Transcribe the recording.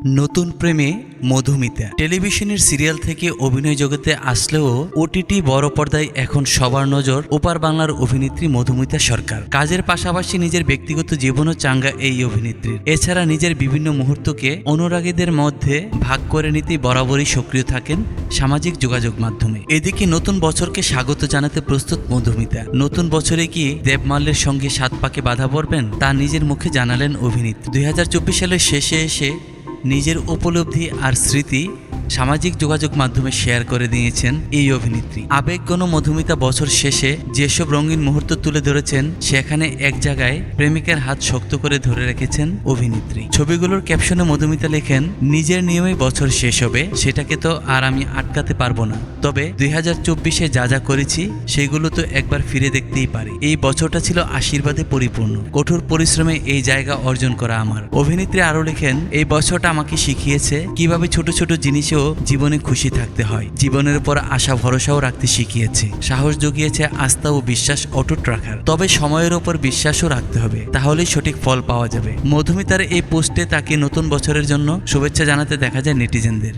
নতুন প্রেমে মধুমিতা টেলিভিশনের সিরিয়াল থেকে অভিনয় জগতে আসলেও ওটিটি বড় পর্দায় এখন সবার নজর ওপার বাংলার অভিনেত্রী মধুমিতা সরকার। কাজের পাশাপাশি নিজের ব্যক্তিগত জীবনও চাঙ্গা এই অভিনেত্রীর। এছাড়া নিজের বিভিন্ন মুহূর্তকে অনুরাগীদের মধ্যে ভাগ করে নিতে বরাবরই সক্রিয় থাকেন সামাজিক যোগাযোগ মাধ্যমে। এদিকে নতুন বছরকে স্বাগত জানাতে প্রস্তুত মধুমিতা। নতুন বছরে কি দেবমাল্যের সঙ্গে সাত পাকে বাধা পড়বেন তা নিজের মুখে জানালেন অভিনেত্রী। 2024 সালের শেষে এসে নিজের উপলব্ধি আর স্মৃতি সামাজিক যোগাযোগ মাধ্যমে শেয়ার করে দিয়েছেন এই অভিনেত্রী। আবেগঘন মধুমিতা বছর শেষে যেসব রঙিন মুহূর্ত তুলে ধরেছেন সেখানে এক জায়গায় প্রেমিকের হাত শক্ত করে ধরে রেখেছেন অভিনেত্রী। ছবিগুলোর ক্যাপশনে মধুমিতা লেখেন, নিজের নিয়মে বছর শেষ হবে, সেটাকে তো আর আমি আটকাতে পারবো না, তবে 2024-এ যা যা করেছি সেগুলো তো একবার ফিরে দেখতেই পারি। এই বছরটা ছিল আশীর্বাদে পরিপূর্ণ, কঠোর পরিশ্রমে এই জায়গা অর্জন করা আমার। অভিনেত্রী আরও লেখেন, এই বছরটা আমাকে শিখিয়েছে কিভাবে ছোট ছোট জিনিসেও জীবনে খুশি থাকতে হয়, জীবনের উপর আশা ভরসাও রাখতে শিখিয়েছে, সাহস জুগিয়েছে আস্থা ও বিশ্বাস অটুট রাখার। তবে সময়ের উপর বিশ্বাসও রাখতে হবে, তাহলেই সঠিক ফল পাওয়া যাবে। মধুমিতার এই পোস্টে তাকে নতুন বছরের জন্য শুভেচ্ছা জানাতে দেখা যায় নেটিজেনদের।